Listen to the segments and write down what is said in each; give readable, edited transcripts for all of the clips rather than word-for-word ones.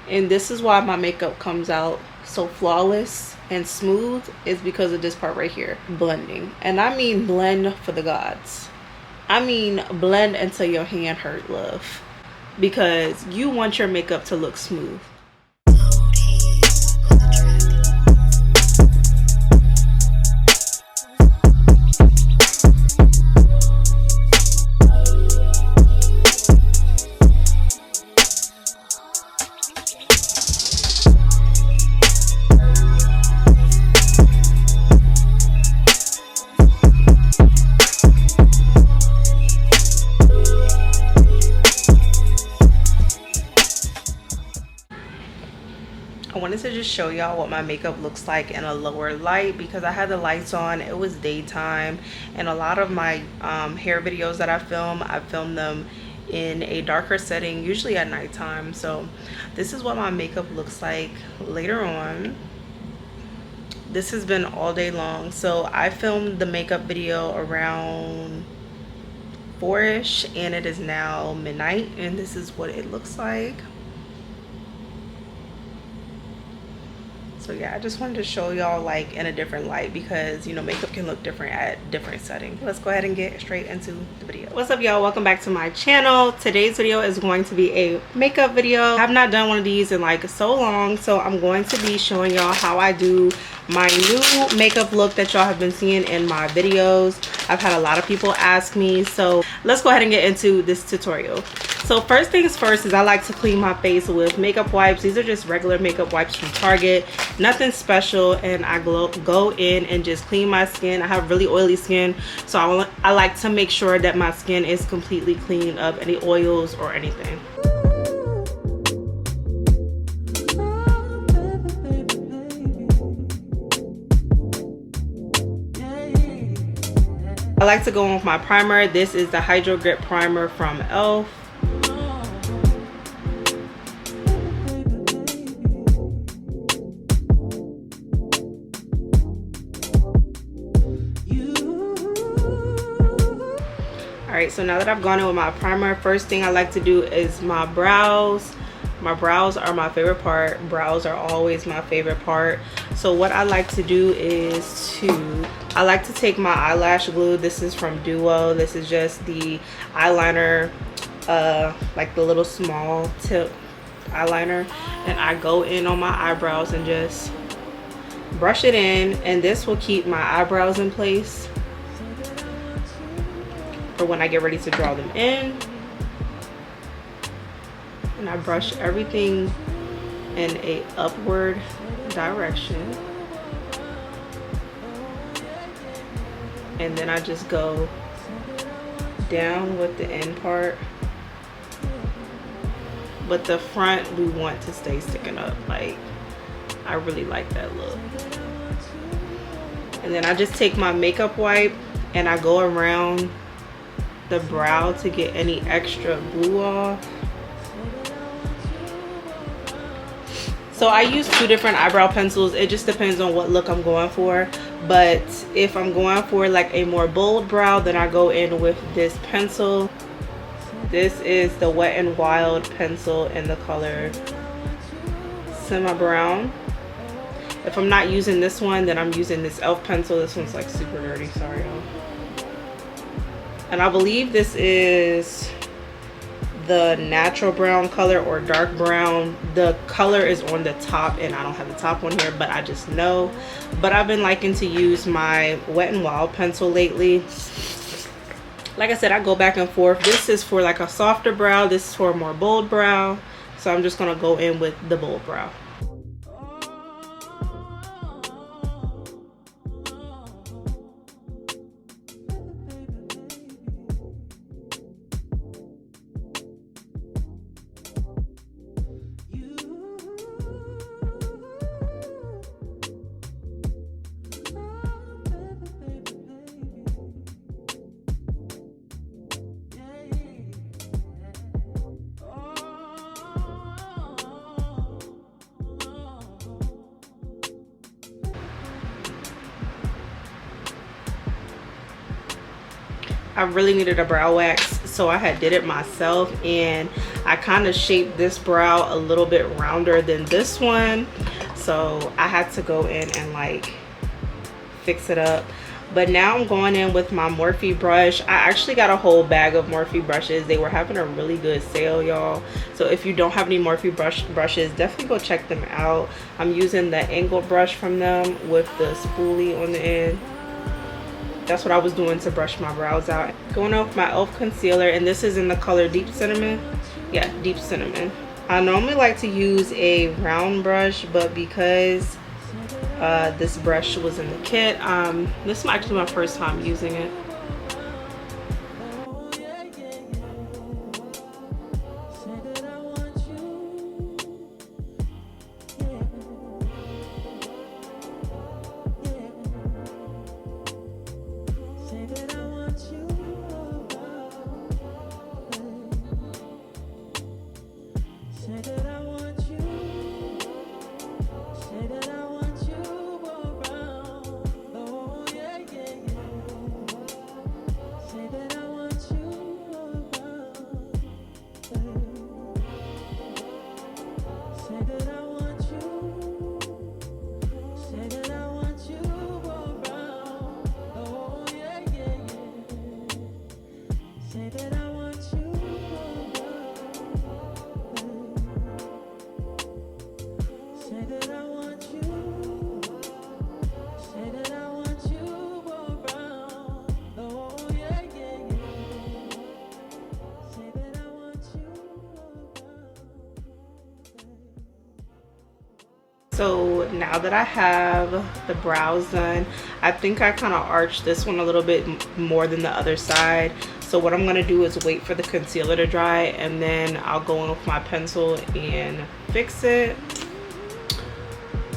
And this is why my makeup comes out so flawless and smooth, is because of this part right here, blending. And I mean blend for the gods. I mean blend until your hand hurt, love, because you want your makeup to look smooth. I wanted to just show y'all what my makeup looks like in a lower light, because I had the lights on, it was daytime, and a lot of my hair videos that I film them in a darker setting, usually at nighttime. So this is what my makeup looks like later on. This has been all day long. So I filmed the makeup video around 4ish, and it is now midnight, and this is what it looks like. So yeah, I just wanted to show y'all like in a different light, because you know, makeup can look different at different settings. Let's go ahead and get straight into the video. What's up, y'all? Welcome back to my channel. Today's video is going to be a makeup video. I have not done one of these in like so long, so I'm going to be showing y'all how I do my new makeup look that y'all have been seeing in my videos. I've had a lot of people ask me, so let's go ahead and get into this tutorial. So first things first is I like to clean my face with makeup wipes. These are just regular makeup wipes from Target, nothing special, and I go in and just clean my skin. I have really oily skin, so I like to make sure that my skin is completely clean of any oils or anything. I like to go in with my primer. This is the Hydro Grip Primer from e.l.f. Alright, so now that I've gone in with my primer, first thing I like to do is my brows. My brows are my favorite part. Brows are always my favorite part. So what I like to do is I like to take my eyelash glue. This is from Duo. This is just the eyeliner, like the little small tip eyeliner. And I go in on my eyebrows and just brush it in. And this will keep my eyebrows in place for when I get ready to draw them in. And I brush everything in a upward direction, and then I just go down with the end part, but the front we want to stay sticking up. Like, I really like that look. And then I just take my makeup wipe and I go around the brow to get any extra glue off. So I use two different eyebrow pencils. It just depends on what look I'm going for. But if I'm going for like a more bold brow, then I go in with this pencil. This is the Wet n Wild pencil in the color Semi Brown. If I'm not using this one, then I'm using this e.l.f. pencil. This one's like super dirty, sorry y'all. And I believe this is the natural brown color or dark brown. The color is on the top, and I don't have the top one here, but I just know. But I've been liking to use my Wet n Wild pencil lately. Like I said, I go back and forth. This is for like a softer brow, this is for a more bold brow, so I'm just gonna go in with the bold brow. I really needed a brow wax, so I had did it myself, and I kind of shaped this brow a little bit rounder than this one, so I had to go in and like fix it up. But now I'm going in with my Morphe brush. I actually got a whole bag of Morphe brushes. They were having a really good sale, y'all. So if you don't have any Morphe brushes, definitely go check them out. I'm using the angled brush from them with the spoolie on the end. That's what I was doing to brush my brows out. Going off my e.l.f. concealer, and this is in the color Deep Cinnamon. Yeah, Deep Cinnamon. I normally like to use a round brush, but because this brush was in the kit, this is actually my first time using it. So now that I have the brows done, I think I kind of arched this one a little bit more than the other side. So what I'm going to do is wait for the concealer to dry, and then I'll go in with my pencil and fix it.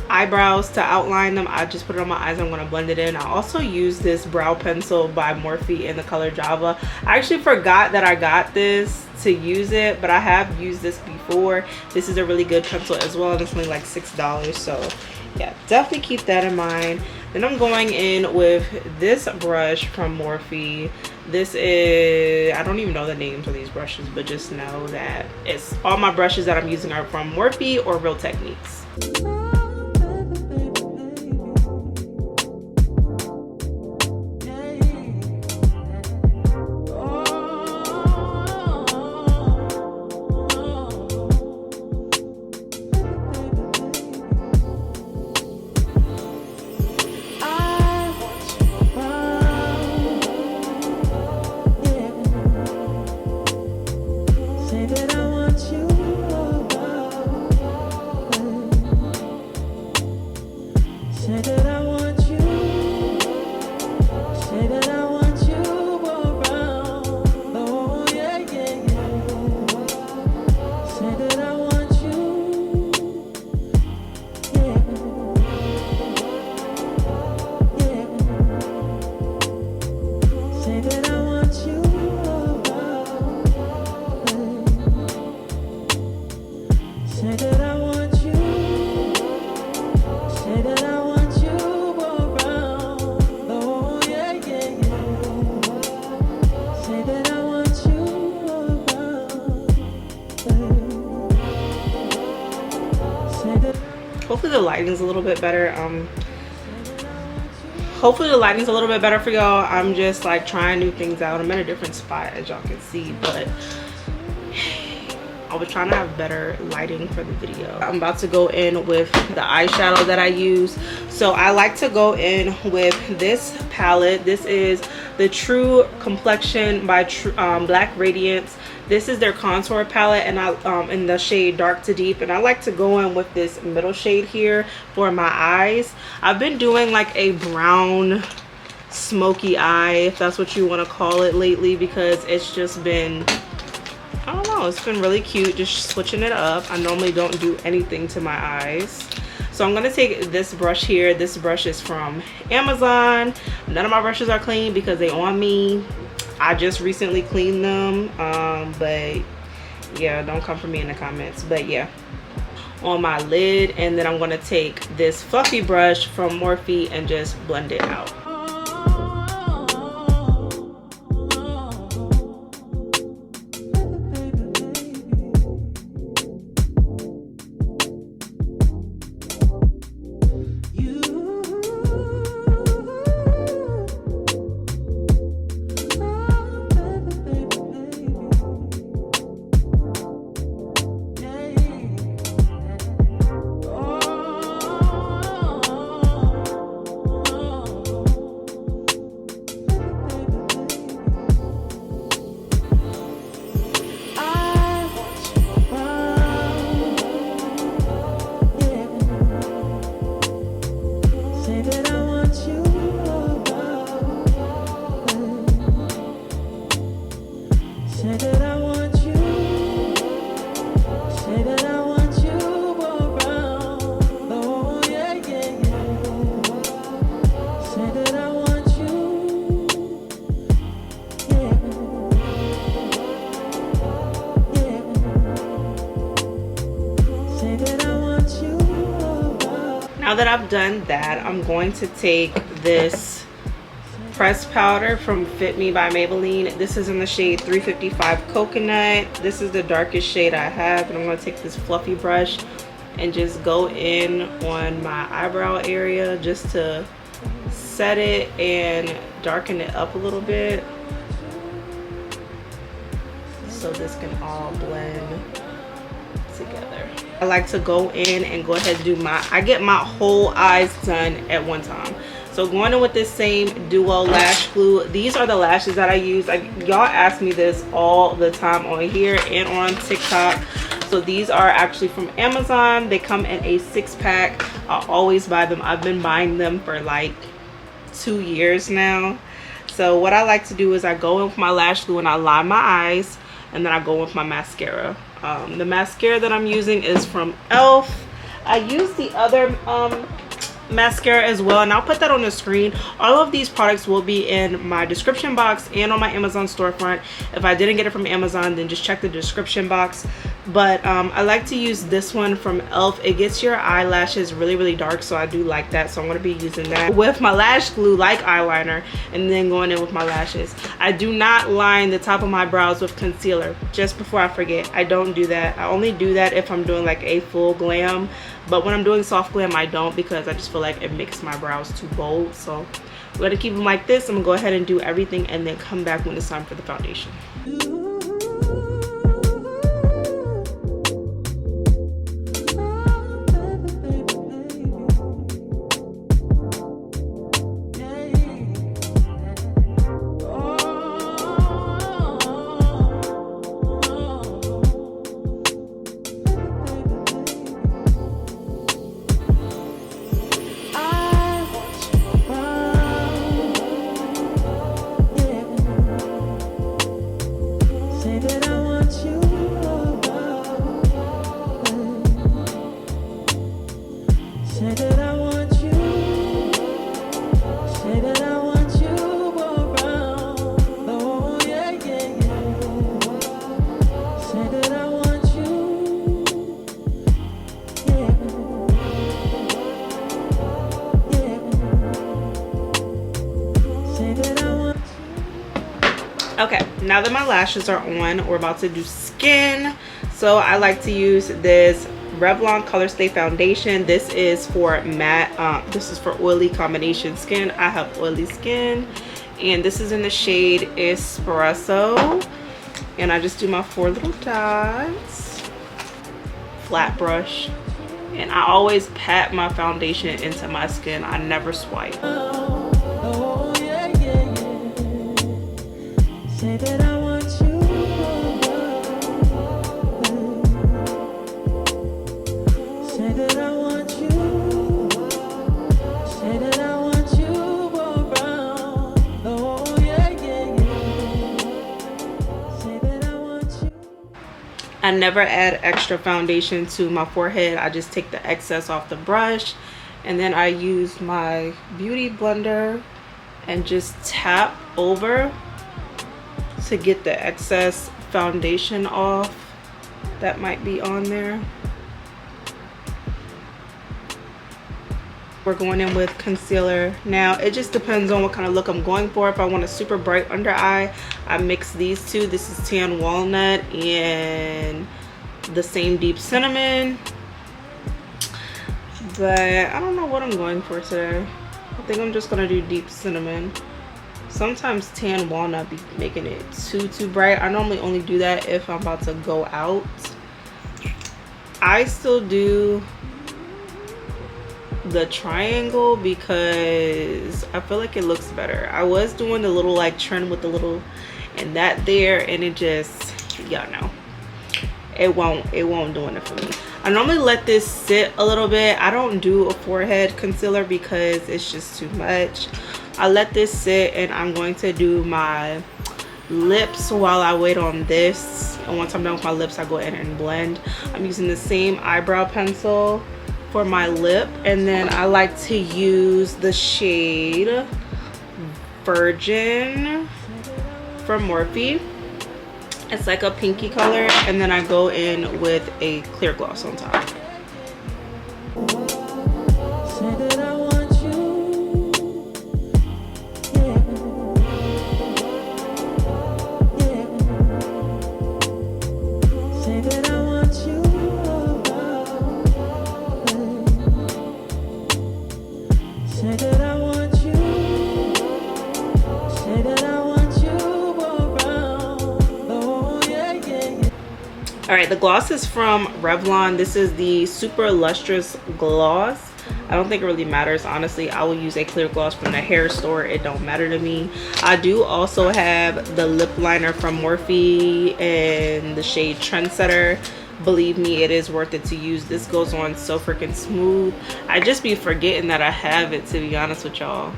Eyebrows, to outline them, I just put it on my eyes. I'm going to blend it in. I also use this brow pencil by Morphe in the color Java. I actually forgot that I got this to use it, but I have used this before. This is a really good pencil as well, and it's only like $6, so yeah, definitely keep that in mind. Then I'm going in with this brush from Morphe. This is, I don't even know the names of these brushes, but just know that it's all my brushes that I'm using are from Morphe or Real Techniques. Hopefully the lighting's a little bit better. Hopefully the lighting's a little bit better for y'all. I'm just like trying new things out. I'm at a different spot, as y'all can see, but I was trying to have better lighting for the video. I'm about to go in with the eyeshadow that I use. So I like to go in with this palette. This is the True Complexion by Black Radiance. This is their contour palette, and I in the shade Dark to Deep, and I like to go in with this middle shade here for my eyes. I've been doing like a brown smoky eye, if that's what you want to call it, lately, because it's just been, I don't know, it's been really cute, just switching it up. I normally don't do anything to my eyes. So I'm going to take this brush here. This brush is from Amazon. None of my brushes are clean because they on me. I just recently cleaned them, but yeah, don't come for me in the comments. But yeah, on my lid, and then I'm going to take this fluffy brush from Morphe and just blend it out. Now that I've done that, I'm going to take this pressed powder from Fit Me by Maybelline. This is in the shade 355 Coconut. This is the darkest shade I have, and I'm going to take this fluffy brush and just go in on my eyebrow area just to set it and darken it up a little bit so this can all blend together. I like to go in and go ahead and do I get my whole eyes done at one time. So going in with this same duo lash glue. These are the lashes that I use. Y'all ask me this all the time on here and on TikTok. So these are actually from Amazon. They come in a 6-pack. I always buy them. I've been buying them for like 2 years now. So what I like to do is I go in with my lash glue and I line my eyes, and then I go with my mascara. The mascara that I'm using is from e.l.f. I use the other mascara as well, and I'll put that on the screen. All of these products will be in my description box and on my Amazon storefront. If I didn't get it from Amazon, then just check the description box. But I like to use this one from e.l.f. It gets your eyelashes really dark, so I do like that. So I'm going to be using that with my lash glue like eyeliner, and then going in with my lashes. I do not line the top of my brows with concealer. Just before I forget, I don't do that. I only do that if I'm doing like a full glam. But when I'm doing soft glam, I don't, because I just feel like it makes my brows too bold. So we're going to keep them like this. I'm going to go ahead and do everything and then come back when it's time for the foundation. Okay, now that my lashes are on, we're about to do skin. So I like to use this Revlon Color Stay foundation. This is for matte, this is for oily combination skin. I have oily skin, and this is in the shade Espresso. And I just do my 4 little dots, flat brush, and I always pat my foundation into my skin. I never swipe. Say that I want you. Say that I want you. Say that I want you around. Oh yeah. Say that I want you. I never add extra foundation to my forehead. I just take the excess off the brush, and then I use my beauty blender and just tap over to get the excess foundation off that might be on there. We're going in with concealer. Now it just depends on what kind of look I'm going for. If I want a super bright under eye, I mix these two. This is Tan Walnut and the same Deep Cinnamon. But I don't know what I'm going for today. I think I'm just gonna do Deep Cinnamon. Sometimes Tan Walnut be making it too bright. I normally only do that if I'm about to go out. I still do the triangle because I feel like it looks better. I was doing the little like trend with the little and that there, and it just, y'all know, it won't doing it for me. I normally let this sit a little bit. I don't do a forehead concealer because it's just too much. I let this sit, and I'm going to do my lips while I wait on this. And once I'm done with my lips, I go in and blend. I'm using the same eyebrow pencil for my lip, and then I like to use the shade Virgin from Morphe. It's like a pinky color, and then I go in with a clear gloss on top. right, the gloss is from Revlon. This is the Super Lustrous Gloss. I don't think it really matters, honestly. I will use a clear gloss from the hair store. It don't matter to me. I do also have the lip liner from Morphe in the shade Trendsetter. Believe me, it is worth it to use. This goes on so freaking smooth. I just be forgetting that I have it, to be honest with y'all.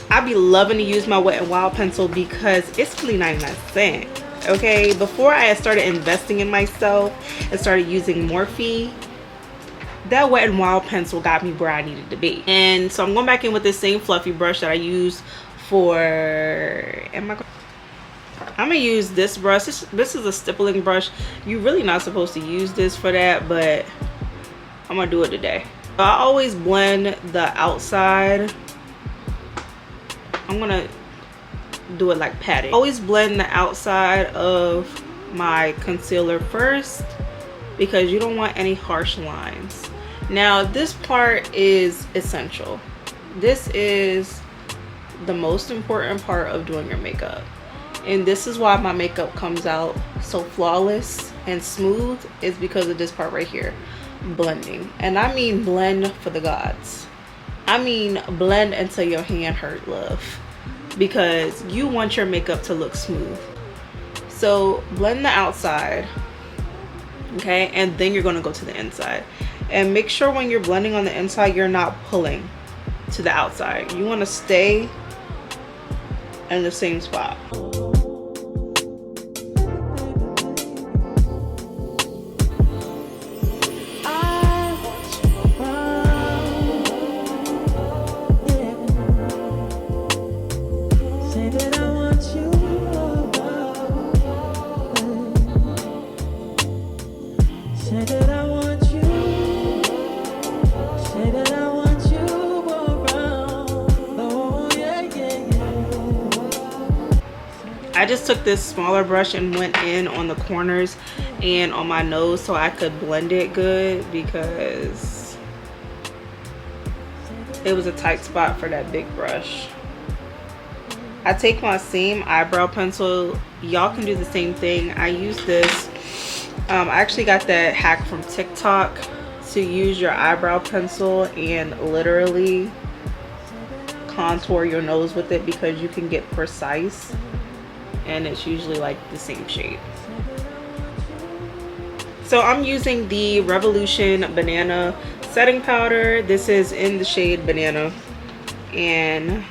I be loving to use my Wet n Wild pencil because it's really 99¢. Okay, before I had started investing in myself and started using Morphe, that Wet n Wild pencil got me where I needed to be. And so I'm going back in with this same fluffy brush that I used for, I'm gonna use this brush. This is a stippling brush. You're really not supposed to use this for that, but I'm gonna do it today. I always blend the outside. I'm gonna do it like patting. Always blend the outside of my concealer first because you don't want any harsh lines. Now this part is essential. This is the most important part of doing your makeup, and this is why my makeup comes out so flawless and smooth, is because of this part right here, blending. And I mean blend for the gods. I mean blend until your hand hurt, love, because you want your makeup to look smooth. So blend the outside, okay, and then you're going to go to the inside. And make sure when you're blending on the inside, you're not pulling to the outside. You want to stay in the same spot. I just took this smaller brush and went in on the corners and on my nose so I could blend it good, because it was a tight spot for that big brush. I take my same eyebrow pencil. Y'all can do the same thing. I use this. I actually got that hack from TikTok to use your eyebrow pencil and literally contour your nose with it, because you can get precise. And it's usually like the same shade. So I'm using the Revolution Banana setting powder. This is in the shade Banana, and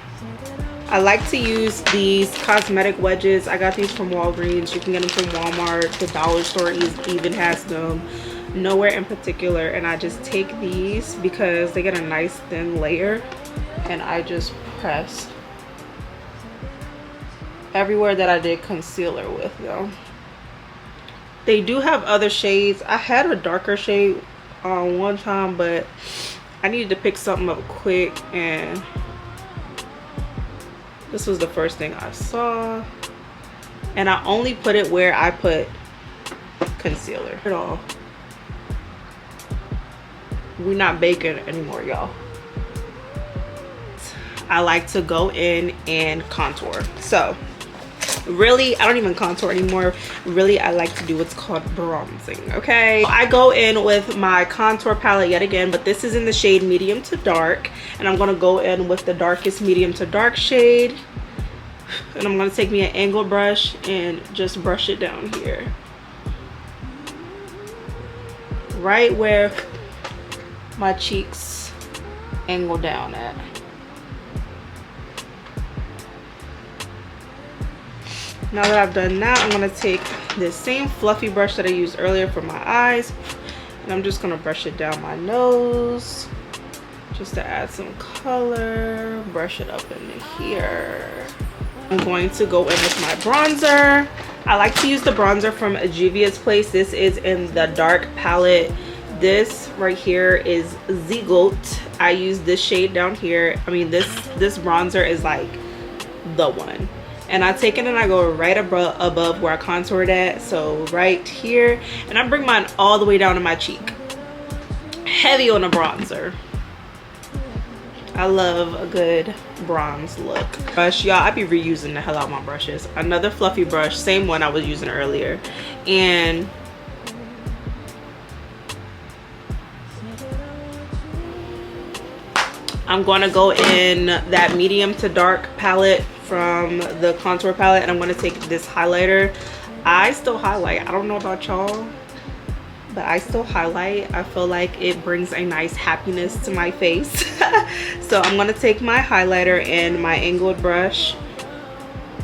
I like to use these cosmetic wedges. I got these from Walgreens. You can get them from Walmart. The dollar store even has them. Nowhere in particular. And I just take these because they get a nice thin layer, and I just press everywhere that I did concealer with, though. They do have other shades. I had a darker shade one time, but I needed to pick something up quick, and this was the first thing I saw. And I only put it where I put concealer at all. We're not baking anymore, y'all. I like to go in and contour. So really, I don't even contour anymore. Really, I like to do what's called bronzing, okay? I go in with my contour palette yet again, but this is in the shade medium to dark, and I'm gonna go in with the darkest medium to dark shade, and I'm gonna take me an angled brush and just brush it down here, right where my cheeks angle down at. Now that I've done that, I'm going to take this same fluffy brush that I used earlier for my eyes, and I'm just going to brush it down my nose just to add some color. Brush it up in here. I'm going to go in with my bronzer. I like to use the bronzer from Juvia's Place. This is in the dark palette. This right here is Zigot. I use this shade down here. I mean, this bronzer is like the one. And I take it and I go right above where I contoured at, so right here, and I bring mine all the way down to my cheek. Heavy on the bronzer. I love a good bronze look. Brush, y'all, I be reusing the hell out of my brushes. Another fluffy brush, same one I was using earlier, and I'm going to go in that medium to dark palette from the contour palette, and I'm going to take this highlighter. I still highlight. I don't know about y'all, but I still highlight. I feel like it brings a nice happiness to my face. So I'm going to take my highlighter and my angled brush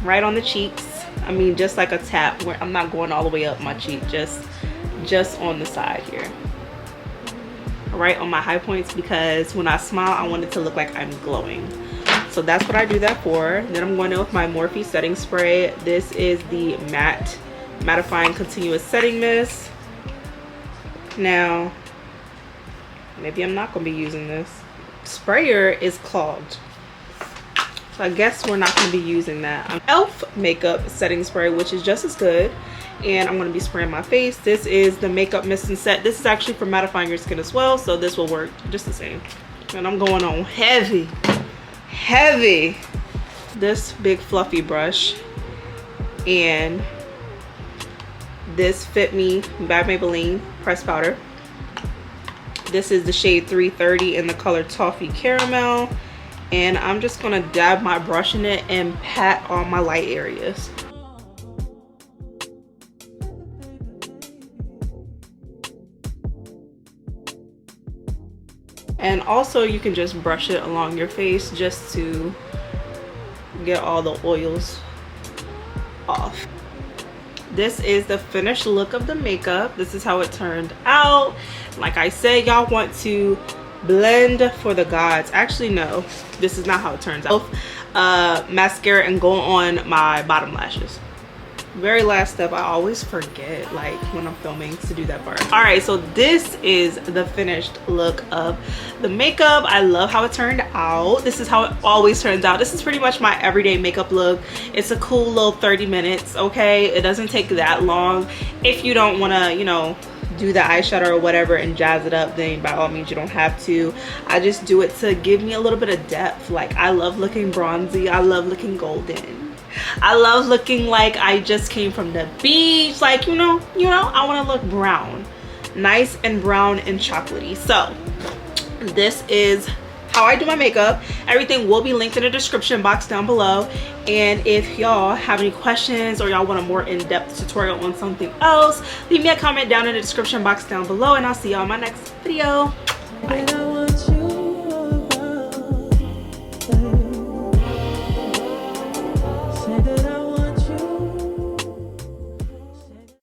right on the cheeks. I mean, just like a tap, where I'm not going all the way up my cheek, just on the side here, right on my high points, because when I smile I want it to look like I'm glowing. So that's what I do that for. Then I'm going in with my Morphe setting spray. This is the mattifying continuous setting mist. Now maybe I'm not going to be using this. Sprayer is clogged, so I guess we're not going to be using that. Elf makeup setting spray, which is just as good, and I'm going to be spraying my face. This is the makeup mist and set. This is actually for mattifying your skin as well, so this will work just the same. And I'm going on heavy this big fluffy brush, and this Fit Me by Maybelline pressed powder. This is the shade 330 in the color Toffee Caramel, and I'm just gonna dab my brush in it and pat on my light areas. And also you can just brush it along your face just to get all the oils off. This is the finished look of the makeup. This is how it turned out. Like I said, y'all want to blend for the gods. Actually, no, this is not how it turns out. Mascara and go on my bottom lashes. Very last step, I always forget, like when I'm filming, to do that part. All right, so this is the finished look of the makeup. I love how it turned out. This is how it always turns out. This is pretty much my everyday makeup look. It's a cool little 30 minutes, okay? It doesn't take that long. If you don't want to, you know, do the eyeshadow or whatever and jazz it up, then by all means you don't have to. I just do it to give me a little bit of depth. Like, I love looking bronzy. I love looking golden. I love looking like I just came from the beach. Like, you know, I want to look brown, nice and brown and chocolatey. So this is how I do my makeup. Everything will be linked in the description box down below, and if y'all have any questions or y'all want a more in-depth tutorial on something else, leave me a comment down in the description box down below, and I'll see y'all in my next video. Bye.